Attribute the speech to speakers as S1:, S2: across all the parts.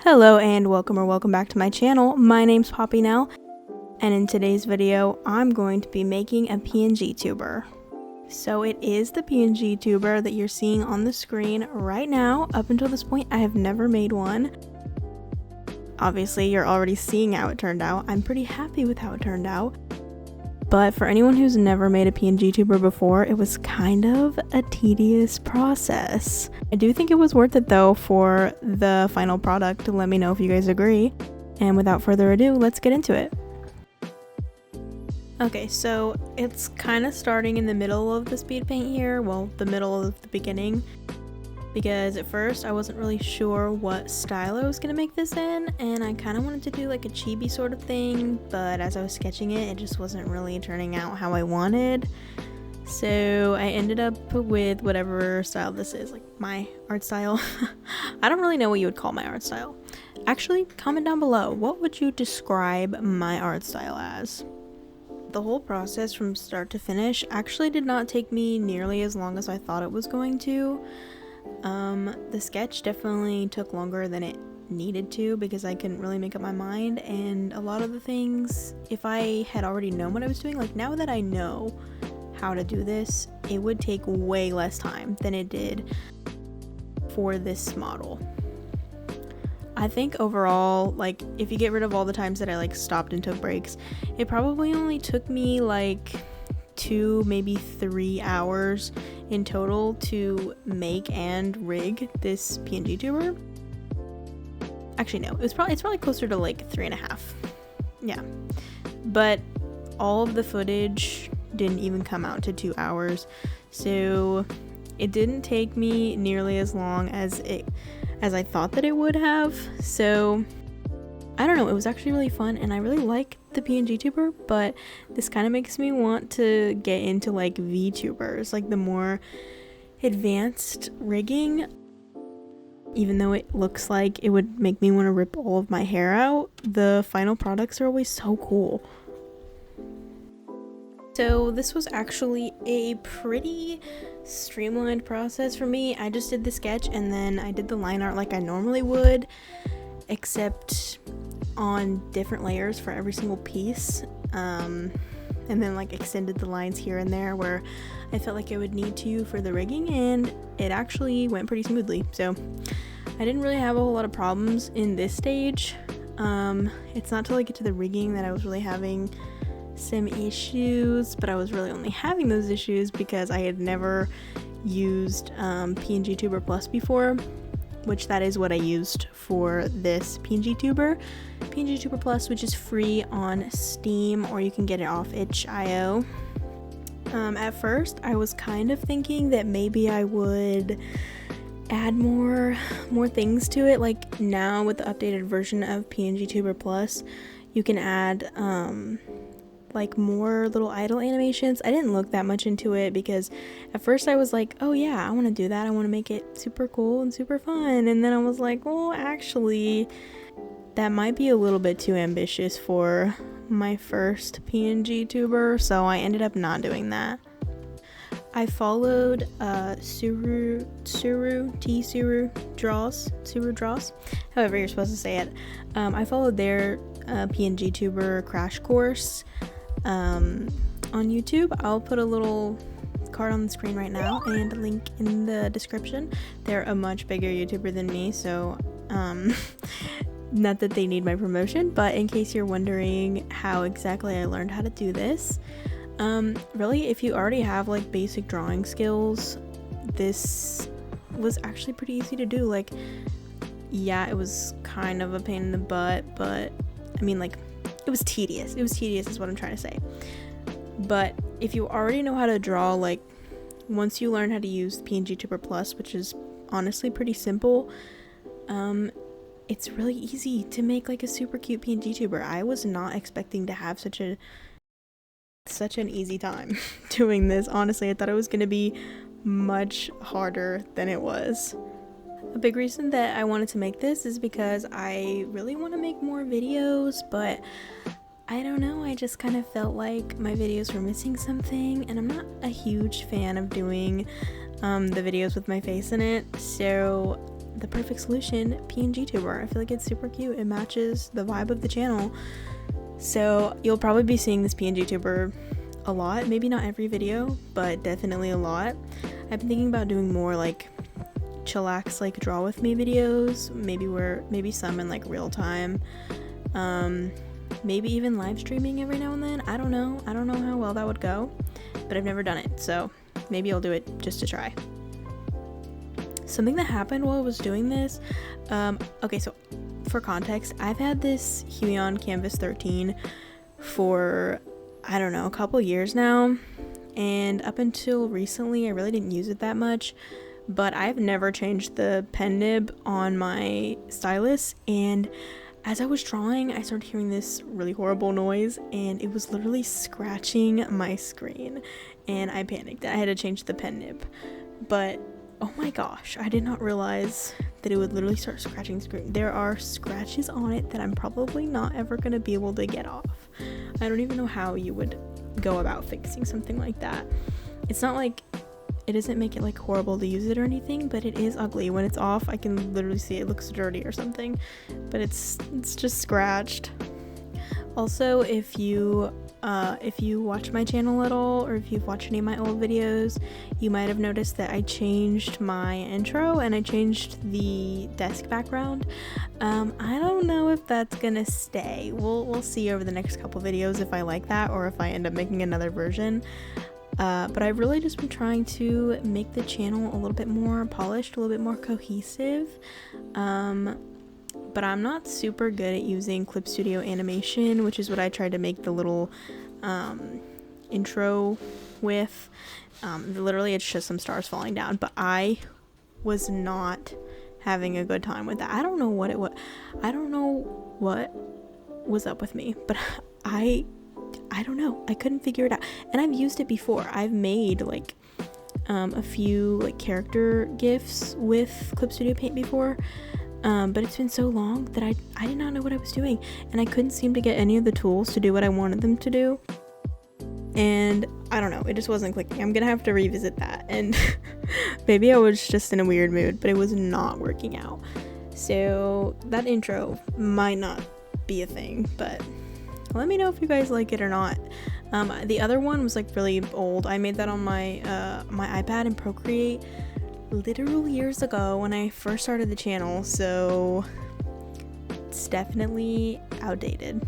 S1: Hello and welcome back to my channel. My name's Poppy now, and in today's video I'm going to be making a PNGTuber. So it is the PNGTuber that you're seeing on the screen right now. Up until this point I have never made one. Obviously you're already seeing how it turned out. I'm pretty happy with how it turned out. But for anyone who's never made a PNGTuber before, it was kind of a tedious process. I do think it was worth it though for the final product. Let me know if you guys agree. And without further ado, let's get into it. Okay, so it's kind of starting in the middle of the speed paint here. Well, the middle of the beginning. Because at first I wasn't really sure what style I was going to make this in, and I kind of wanted to do like a chibi sort of thing, but as I was sketching it, it just wasn't really turning out how I wanted. So I ended up with whatever style this is, like my art style. I don't really know what you would call my art style. Actually, comment down below, what would you describe my art style as? The whole process from start to finish actually did not take me nearly as long as I thought it was going to. The sketch definitely took longer than it needed to because I couldn't really make up my mind, and a lot of the things, if I had already known what I was doing, like now that I know how to do this, it would take way less time than it did for this model. I think overall, like if you get rid of all the times that I like stopped and took breaks, it probably only took me like 2, maybe 3 hours in total to make and rig this PNGTuber. Actually no, it's probably closer to like 3.5. Yeah, but all of the footage didn't even come out to 2 hours, so it didn't take me nearly as long as I thought that it would have. So I don't know, it was actually really fun, and I really like the PNGTuber, but this kind of makes me want to get into like VTubers, like the more advanced rigging. Even though it looks like it would make me want to rip all of my hair out, the final products are always so cool. So this was actually a pretty streamlined process for me. I just did the sketch and then I did the line art like I normally would, except on different layers for every single piece, and then like extended the lines here and there where I felt like I would need to for the rigging, and it actually went pretty smoothly. So I didn't really have a whole lot of problems in this stage. It's not till I get to the rigging that I was really having some issues, but I was really only having those issues because I had never used PNGTuber Plus before, which that is what I used for this PNGTuber Plus, which is free on Steam, or you can get it off itch.io. At first I was kind of thinking that maybe I would add more things to it. Like now with the updated version of PNGTuber Plus, you can add like more little idle animations. I didn't look that much into it because at first I was like, oh yeah, I want to do that, I want to make it super cool and super fun, and then I was like, well actually that might be a little bit too ambitious for my first PNGTuber, so I ended up not doing that. I followed Suru Draws, however you're supposed to say it. I followed their PNGTuber crash course on YouTube. I'll put a little card on the screen right now and a link in the description. They're a much bigger YouTuber than me, so not that they need my promotion, but in case you're wondering how exactly I learned how to do this, really if you already have like basic drawing skills, this was actually pretty easy to do. Like yeah, it was kind of a pain in the butt, but I mean like it was tedious is what I'm trying to say. But if you already know how to draw, like once you learn how to use PNGTuber Plus, which is honestly pretty simple, it's really easy to make like a super cute PNGTuber. I was not expecting to have such an easy time doing this. Honestly, I thought it was going to be much harder than it was. A big reason that I wanted to make this is because I really want to make more videos, but I don't know, I just kind of felt like my videos were missing something, and I'm not a huge fan of doing the videos with my face in it, so the perfect solution, PNGTuber. I feel like it's super cute. It matches the vibe of the channel. So you'll probably be seeing this PNGTuber a lot. Maybe not every video, but definitely a lot. I've been thinking about doing more like chillax, like draw with me videos. Maybe some in like real time. Maybe even live streaming every now and then. I don't know how well that would go, but I've never done it, so maybe I'll do it just to try. Something that happened while I was doing this, okay, so for context, I've had this Huion Canvas 13 for, I don't know, a couple years now, and up until recently I really didn't use it that much, but I've never changed the pen nib on my stylus, and as I was drawing, I started hearing this really horrible noise, and it was literally scratching my screen, and I panicked. I had to change the pen nib, but oh my gosh, I did not realize that it would literally start scratching the screen. There are scratches on it that I'm probably not ever going to be able to get off. I don't even know how you would go about fixing something like that. It's not like, it doesn't make it like horrible to use it or anything, but it is ugly. When it's off, I can literally see it looks dirty or something, but it's just scratched. Also, if you watch my channel at all, or if you've watched any of my old videos, you might have noticed that I changed my intro and I changed the desk background. I don't know if that's gonna stay. We'll see over the next couple videos if I like that or if I end up making another version. But I've really just been trying to make the channel a little bit more polished, a little bit more cohesive. But I'm not super good at using Clip Studio animation, which is what I tried to make the little intro with. Literally it's just some stars falling down, but I was not having a good time with that. I don't know what was up with me, but I don't know. I couldn't figure it out. And I've used it before. I've made like a few like character GIFs with Clip Studio Paint before. But it's been so long that I did not know what I was doing, and I couldn't seem to get any of the tools to do what I wanted them to do, and I don't know, it just wasn't clicking. I'm gonna have to revisit that, and maybe I was just in a weird mood, but it was not working out. So that intro might not be a thing, but let me know if you guys like it or not. The other one was like really old. I made that on my iPad in Procreate literal years ago when I first started the channel, so it's definitely outdated.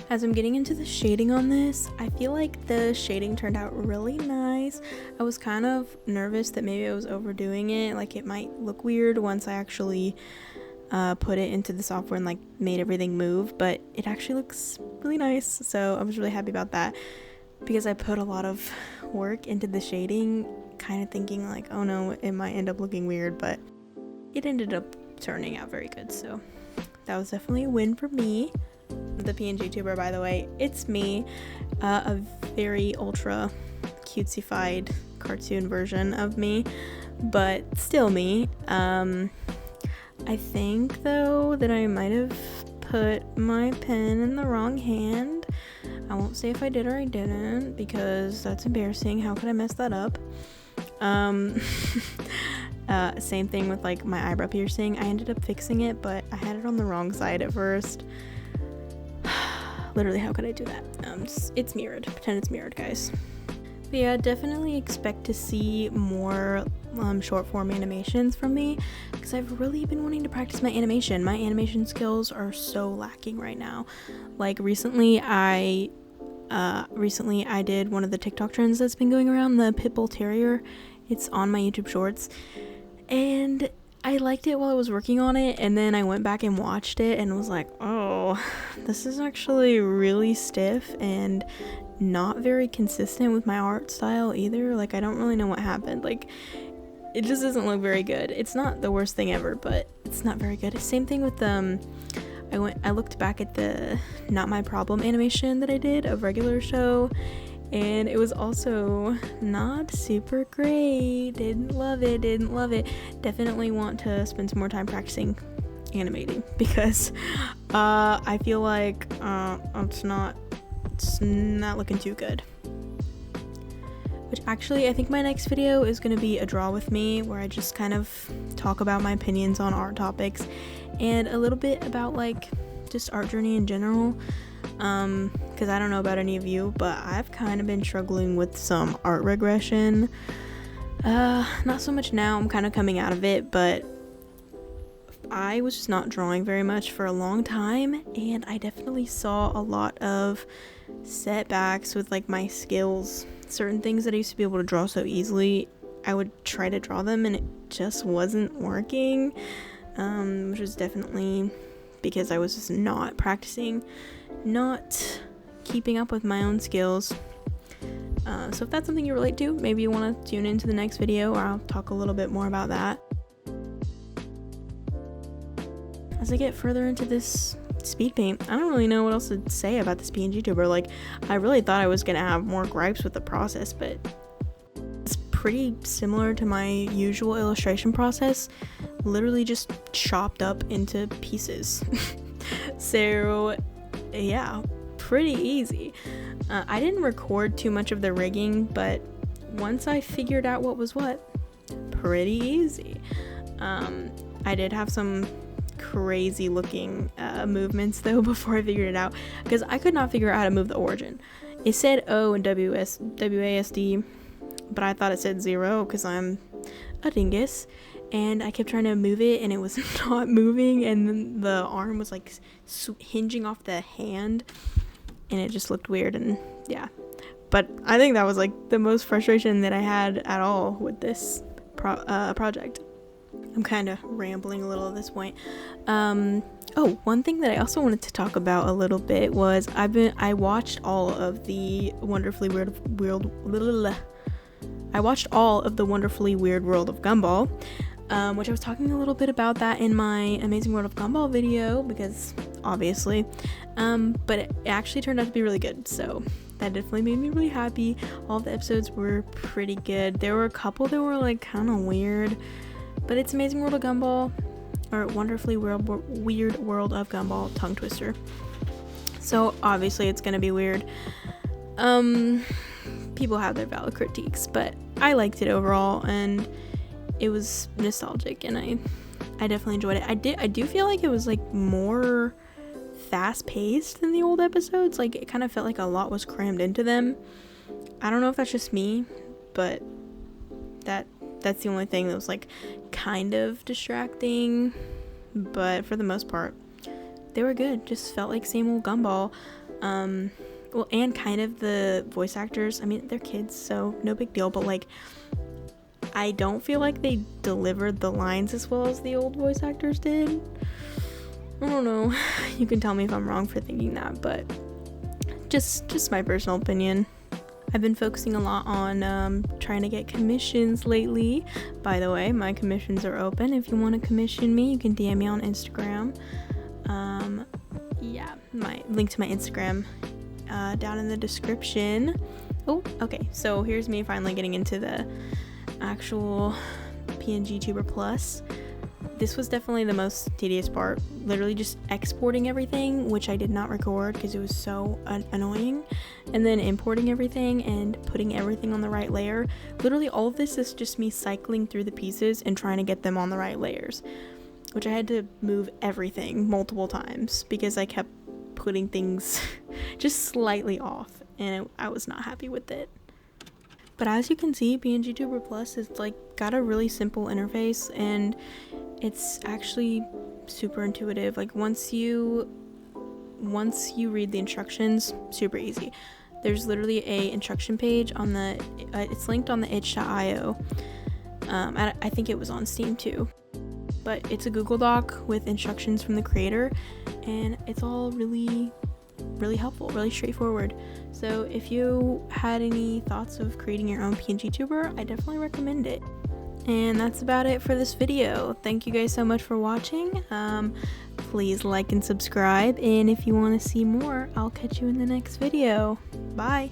S1: As I'm getting into the shading on this, I feel like the shading turned out really nice. I was kind of nervous that maybe I was overdoing it, like it might look weird once I actually put it into the software and like made everything move, but it actually looks really nice, so I was really happy about that because I put a lot of work into the shading, kind of thinking like, oh no, it might end up looking weird, but it ended up turning out very good, so that was definitely a win for me. The PNGTuber, by the way, it's me, a very ultra cutesy-fied cartoon version of me, but still me. I think though that I might have put my pen in the wrong hand. I won't say if I did or I didn't because that's embarrassing. How could I mess that up? Same thing with like my eyebrow piercing. I ended up fixing it, but I had it on the wrong side at first. Literally, how could I do that? It's mirrored. Pretend it's mirrored, guys. But yeah, definitely expect to see more short form animations from me because I've really been wanting to practice my animation. My animation skills are so lacking right now. Like recently I did one of the TikTok trends that's been going around, the Pitbull Terrier. It's on my YouTube Shorts, and I liked it while I was working on it, and then I went back and watched it and was like, oh, this is actually really stiff and not very consistent with my art style either. Like, I don't really know what happened. Like, it just doesn't look very good. It's not the worst thing ever, but it's not very good. Same thing with I looked back at the Not My Problem animation that I did of Regular Show, and it was also not super great. Didn't love it. Definitely want to spend some more time practicing animating because I feel like it's not looking too good. which actually I think my next video is going to be a draw with me, where I just kind of talk about my opinions on art topics and a little bit about like just art journey in general, because I don't know about any of you, but I've kind of been struggling with some art regression. Not so much now, I'm kind of coming out of it, but I was just not drawing very much for a long time, and I definitely saw a lot of setbacks with like my skills. Certain things that I used to be able to draw so easily, I would try to draw them and it just wasn't working, which was definitely because I was just not practicing, not keeping up with my own skills. So if that's something you relate to, maybe you want to tune into the next video, or I'll talk a little bit more about that. As I get further into this speed paint, I don't really know what else to say about this PNGTuber. Like, I really thought I was gonna have more gripes with the process, but it's pretty similar to my usual illustration process, literally just chopped up into pieces. So yeah, pretty easy. I didn't record too much of the rigging, but once I figured out what was what, pretty easy. I did have some crazy looking movements though before I figured it out, because I could not figure out how to move the origin. It said O and WASD, but I thought it said 0 because I'm a dingus, and I kept trying to move it and it was not moving, and then the arm was like hinging off the hand and it just looked weird. And yeah, but I think that was like the most frustration that I had at all with this project. I'm kind of rambling a little at this point. Oh, one thing that I also wanted to talk about a little bit was I watched all of the Wonderfully Weird World of Gumball, which I was talking a little bit about that in my Amazing World of Gumball video, because obviously, but it actually turned out to be really good, so that definitely made me really happy. All the episodes were pretty good. There were a couple that were like kind of weird, but it's Amazing World of Gumball, or Wonderfully Weird World of Gumball, tongue twister. So obviously it's gonna be weird. People have their valid critiques, but I liked it overall, and it was nostalgic, and I definitely enjoyed it. I do feel like it was like more fast paced than the old episodes. Like, it kind of felt like a lot was crammed into them. I don't know if that's just me, but that's the only thing that was like kind of distracting, but for the most part they were good. Just felt like same old Gumball. Well, and kind of the voice actors, I mean, they're kids, so no big deal, but like I don't feel like they delivered the lines as well as the old voice actors did. I don't know, you can tell me if I'm wrong for thinking that, but just my personal opinion. I've been focusing a lot on trying to get commissions lately. By the way, my commissions are open. If you want to commission me, you can DM me on Instagram. Yeah, my link to my Instagram down in the description. Oh, okay, so here's me finally getting into the actual PNGTuber Plus. This was definitely the most tedious part, literally just exporting everything, which I did not record because it was so annoying, and then importing everything and putting everything on the right layer. Literally all of this is just me cycling through the pieces and trying to get them on the right layers, which I had to move everything multiple times because I kept putting things just slightly off, and I was not happy with it. But as you can see, PNGTuber Plus is like got a really simple interface, and it's actually super intuitive. Like once you read the instructions, super easy. There's literally a instruction page on the it's linked on the itch.io. I think it was on Steam too, but it's a Google Doc with instructions from the creator, and it's all really helpful, really straightforward. So if you had any thoughts of creating your own PNGTuber, I definitely recommend it. And that's about it for this video. Thank you guys so much for watching. Please like and subscribe, and if you want to see more, I'll catch you in the next video. Bye!